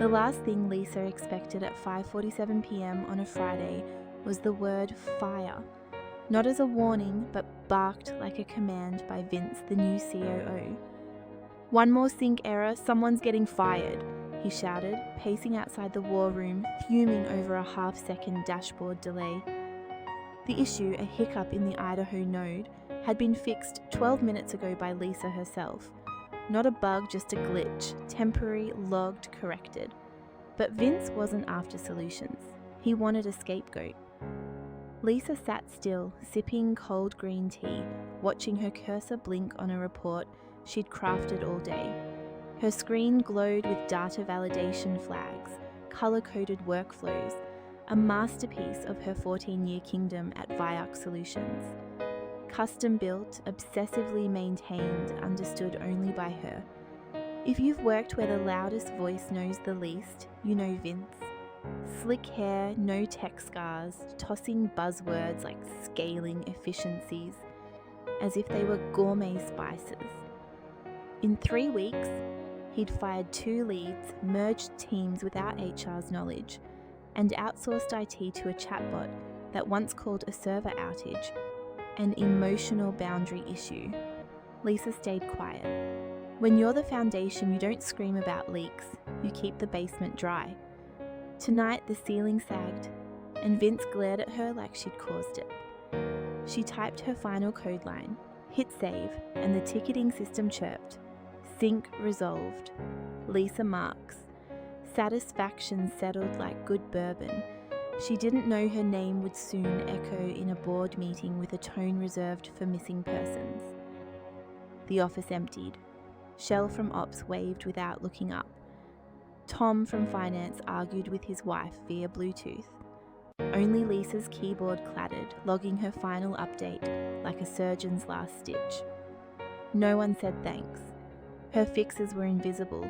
The last thing Lisa expected at 5:47 p.m. on a Friday was the word fire, not as a warning, but barked like a command by Vince, the new COO. "One more sync error, someone's getting fired," he shouted, pacing outside the war room, fuming over a half-second dashboard delay. The issue, a hiccup in the Idaho node, had been fixed 12 minutes ago by Lisa herself. Not a bug, just a glitch, temporary, logged, corrected. But Vince wasn't after solutions. He wanted a scapegoat. Lisa sat still, sipping cold green tea, watching her cursor blink on a report she'd crafted all day. Her screen glowed with data validation flags, color-coded workflows, a masterpiece of her 14-year kingdom at Vyarch Solutions. Custom-built, obsessively maintained, understood only by her. If you've worked where the loudest voice knows the least, you know Vince. Slick hair, no tech scars, tossing buzzwords like scaling efficiencies, as if they were gourmet spices. In 3 weeks, he'd fired 2 leads, merged teams without HR's knowledge, and outsourced IT to a chatbot that once called a server outage an emotional boundary issue. Lisa stayed quiet. When you're the foundation, you don't scream about leaks, you keep the basement dry. Tonight, the ceiling sagged, and Vince glared at her like she'd caused it. She typed her final code line, hit save, and the ticketing system chirped. Sync resolved. Lisa marks. Satisfaction settled like good bourbon. She didn't know her name would soon echo in a board meeting with a tone reserved for missing persons. The office emptied. Shell from Ops waved without looking up. Tom from Finance argued with his wife via Bluetooth. Only Lisa's keyboard clattered, logging her final update like a surgeon's last stitch. No one said thanks. Her fixes were invisible,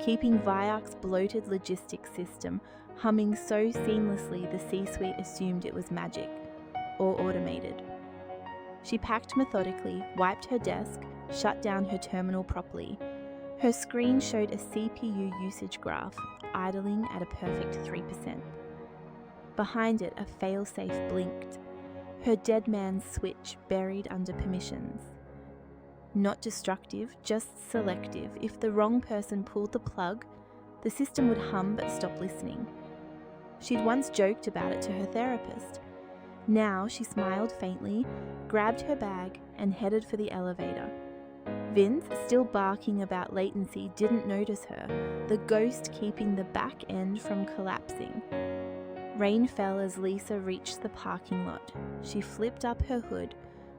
keeping Vyarch's bloated logistics system humming so seamlessly the C-suite assumed it was magic, or automated. She packed methodically, wiped her desk, shut down her terminal properly. Her screen showed a CPU usage graph, idling at a perfect 3%. Behind it, a failsafe blinked, her dead man's switch buried under permissions. Not destructive, just selective. If the wrong person pulled the plug, the system would hum but stop listening. She'd once joked about it to her therapist. Now she smiled faintly, grabbed her bag, and headed for the elevator. Vince, still barking about latency, didn't notice her, the ghost keeping the back end from collapsing. Rain fell as Lisa reached the parking lot. She flipped up her hood,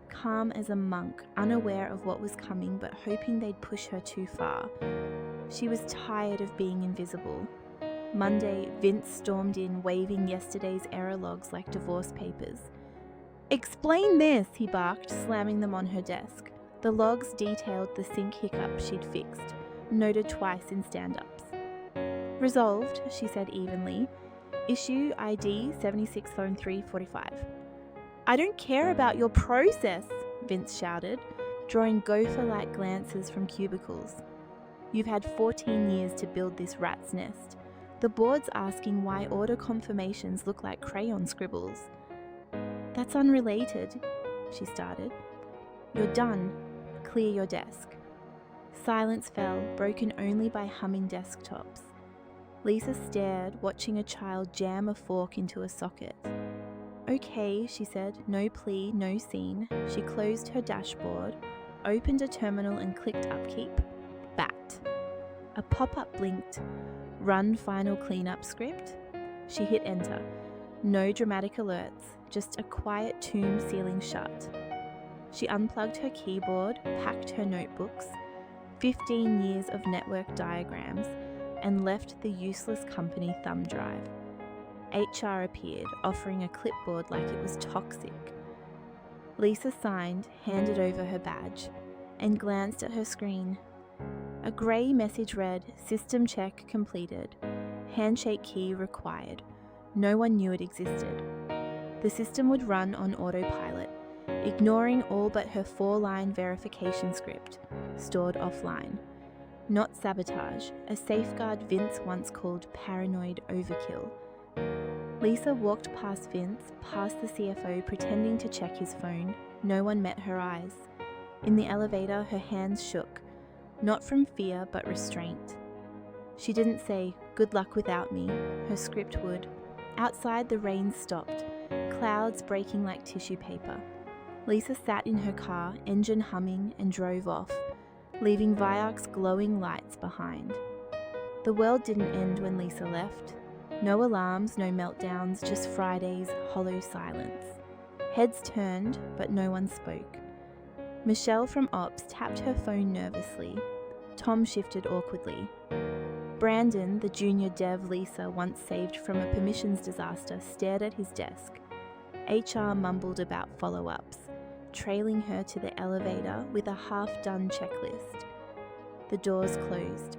calm as a monk, unaware of what was coming but hoping they'd push her too far. She was tired of being invisible. Monday, Vince stormed in, waving yesterday's error logs like divorce papers. "Explain this," he barked, slamming them on her desk. The logs detailed the sync hiccup she'd fixed, noted twice in stand-ups. "Resolved," she said evenly. "Issue ID 760345. "I don't care about your process," Vince shouted, drawing gopher-like glances from cubicles. "You've had 14 years to build this rat's nest. The board's asking why order confirmations look like crayon scribbles." "That's unrelated," she started. "You're done. Clear your desk." Silence fell, broken only by humming desktops. Lisa stared, watching a child jam a fork into a socket. "Okay," she said, no plea, no scene. She closed her dashboard, opened a terminal and clicked upkeep. Bat. A pop-up blinked. Run final cleanup script. She hit enter. No dramatic alerts, just a quiet tomb sealing shut. She unplugged her keyboard, packed her notebooks, 15 years of network diagrams, and left the useless company thumb drive. HR appeared, offering a clipboard like it was toxic. Lisa signed, handed over her badge, and glanced at her screen. A grey message read, "System check completed. Handshake key required." No one knew it existed. The system would run on autopilot, ignoring all but her 4-line verification script, stored offline. not sabotage, a safeguard Vince once called paranoid overkill. Lisa walked past Vince, past the CFO pretending to check his phone. No one met her eyes. In the elevator, her hands shook, not from fear but restraint. She didn't say, "Good luck without me," her script would. Outside, the rain stopped, clouds breaking like tissue paper. Lisa sat in her car, engine humming, and drove off, leaving Vyarch's glowing lights behind. The world didn't end when Lisa left. No alarms, no meltdowns, just Friday's hollow silence. Heads turned, but no one spoke. Michelle from Ops tapped her phone nervously. Tom shifted awkwardly. Brandon, the junior dev Lisa once saved from a permissions disaster, stared at his desk. HR mumbled about follow-ups, trailing her to the elevator with a half-done checklist. The doors closed.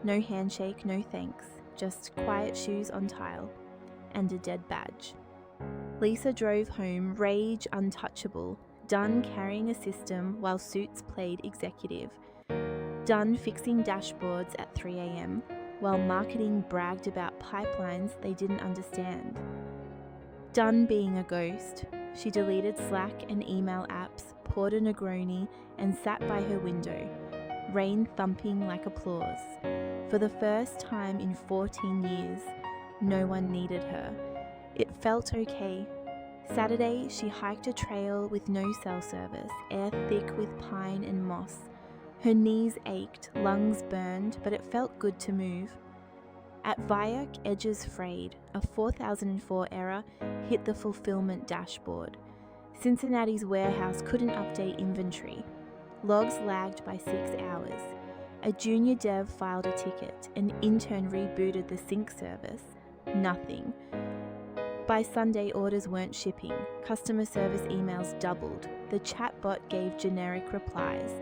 No handshake, no thanks, just quiet shoes on tile and a dead badge. Lisa drove home, rage untouchable, done carrying a system while Suits played executive, done fixing dashboards at 3 a.m. while marketing bragged about pipelines they didn't understand. Done being a ghost, she deleted Slack and email apps, poured a Negroni, and sat by her window, rain thumping like applause. For the first time in 14 years, no one needed her. It felt okay. Saturday, she hiked a trail with no cell service, air thick with pine and moss. Her knees ached, lungs burned, but it felt good to move. At Vyarch, edges frayed. A 4004 error hit the fulfillment dashboard. Cincinnati's warehouse couldn't update inventory. Logs lagged by 6 hours. A junior dev filed a ticket. An intern rebooted the sync service. Nothing. By Sunday, orders weren't shipping. Customer service emails doubled. The chatbot gave generic replies.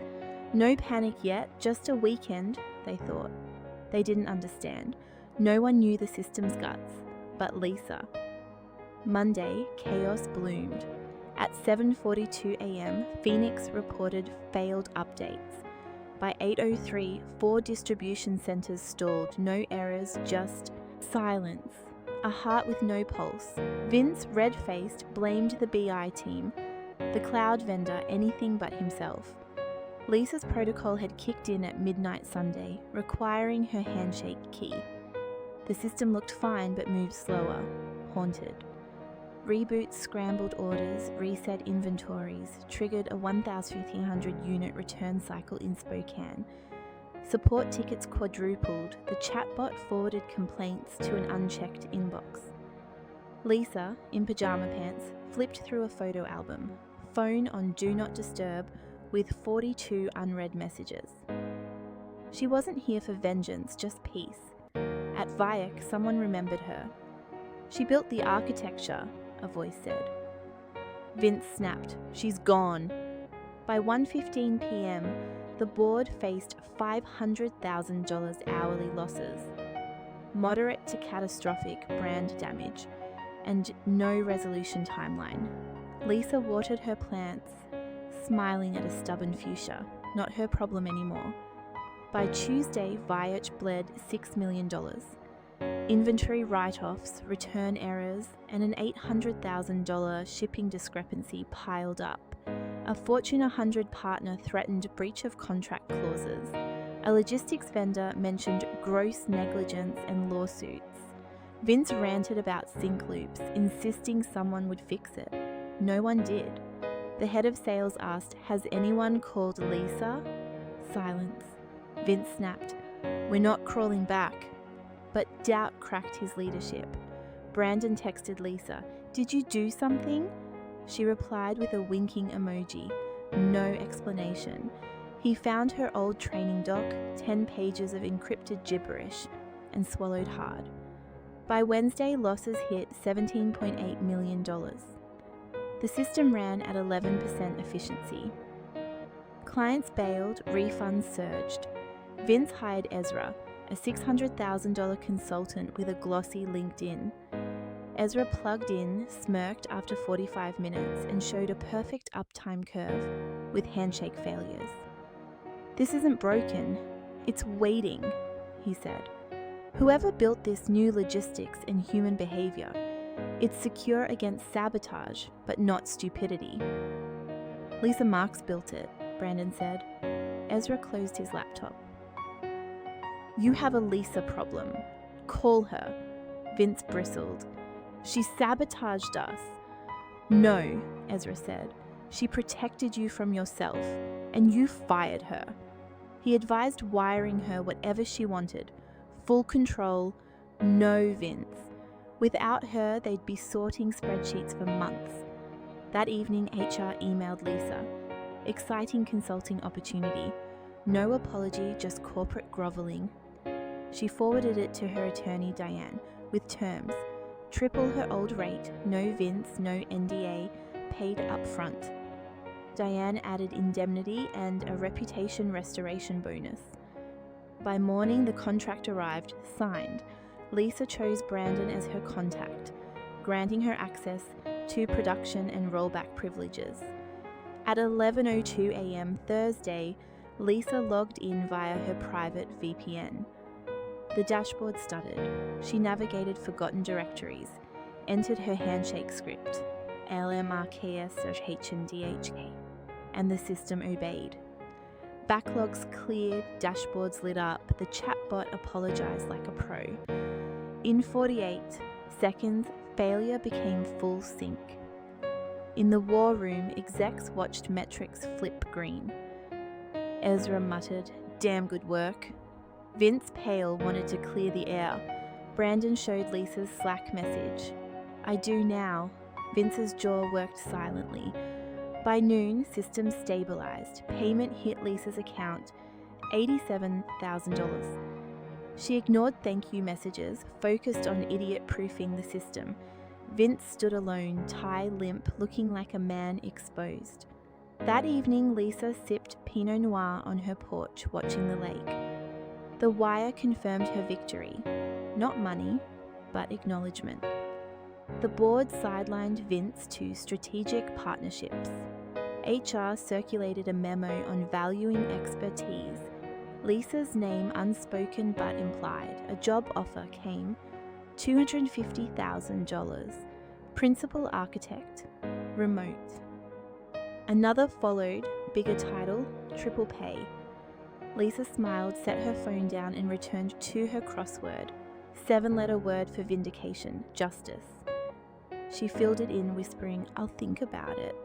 No panic yet, just a weekend, they thought. They didn't understand. No one knew the system's guts, but Lisa. Monday, chaos bloomed. At 7:42 a.m., Phoenix reported failed updates. By 8:03, 4 distribution centers stalled, no errors, just silence. A heart with no pulse. Vince, red-faced, blamed the BI team, the cloud vendor, anything but himself. Lisa's protocol had kicked in at midnight Sunday, requiring her handshake key. The system looked fine but moved slower, haunted. Reboots scrambled orders, reset inventories, triggered a 1,300 unit return cycle in Spokane. Support tickets quadrupled, the chatbot forwarded complaints to an unchecked inbox. Lisa, in pajama pants, flipped through a photo album, phone on Do Not Disturb, with 42 unread messages. She wasn't here for vengeance, just peace. At Vyarch, someone remembered her. "She built the architecture," a voice said. Vince snapped, "She's gone." By 1:15 p.m., the board faced $500,000 hourly losses, moderate to catastrophic brand damage, and no resolution timeline. Lisa watered her plants, smiling at a stubborn fuchsia, not her problem anymore. By Tuesday, Vyarch bled $6 million. Inventory write-offs, return errors, and an $800,000 shipping discrepancy piled up. A Fortune 100 partner threatened breach of contract clauses. A logistics vendor mentioned gross negligence and lawsuits. Vince ranted about sync loops, insisting someone would fix it. No one did. The head of sales asked, "Has anyone called Lisa?" Silence. Vince snapped, "We're not crawling back." But doubt cracked his leadership. Brandon texted Lisa, "Did you do something?" She replied with a winking emoji. No explanation. He found her old training doc, 10 pages of encrypted gibberish, and swallowed hard. By Wednesday, losses hit $17.8 million. The system ran at 11% efficiency. Clients bailed, refunds surged. Vince hired Ezra, a $600,000 consultant with a glossy LinkedIn. Ezra plugged in, smirked after 45 minutes, and showed a perfect uptime curve with handshake failures. "This isn't broken," "It's waiting," he said. "Whoever built this new logistics and human behavior, it's secure against sabotage, but not stupidity." "Lisa Marks built it," Brandon said. Ezra closed his laptop. "You have a Lisa problem. Call her." Vince bristled. "She sabotaged us." "No," Ezra said. "She protected you from yourself, and you fired her." He advised wiring her whatever she wanted. Full control, no Vince. Without her, they'd be sorting spreadsheets for months. That evening, HR emailed Lisa. Exciting consulting opportunity. No apology, just corporate groveling. She forwarded it to her attorney, Diane, with terms. Triple her old rate, no Vince, no NDA, paid up front. Diane added indemnity and a reputation restoration bonus. By morning, the contract arrived, signed. Lisa chose Brandon as her contact, granting her access to production and rollback privileges. At 11:02 a.m. Thursday, Lisa logged in via her private VPN. The dashboard stuttered. She navigated forgotten directories, entered her handshake script, LMRKS/HMDHK, and the system obeyed. Backlogs cleared, dashboards lit up, the chatbot apologized like a pro. In 48 seconds, failure became full sync. In the war room, execs watched metrics flip green. Ezra muttered, "Damn good work." Vince, pale, wanted to clear the air. Brandon showed Lisa's Slack message. "I do now." Vince's jaw worked silently. By noon, systems stabilized. Payment hit Lisa's account, $87,000. She ignored thank you messages, focused on idiot-proofing the system. Vince stood alone, tie limp, looking like a man exposed. That evening, Lisa sipped Pinot Noir on her porch, watching the lake. The wire confirmed her victory. Not money, but acknowledgement. The board sidelined Vince to strategic partnerships. HR circulated a memo on valuing expertise. Lisa's name unspoken but implied. A job offer came, $250,000. Principal architect, remote. Another followed, bigger title, triple pay. Lisa smiled, set her phone down, and returned to her crossword. 7-letter word for vindication, justice. She filled it in, whispering, "I'll think about it,"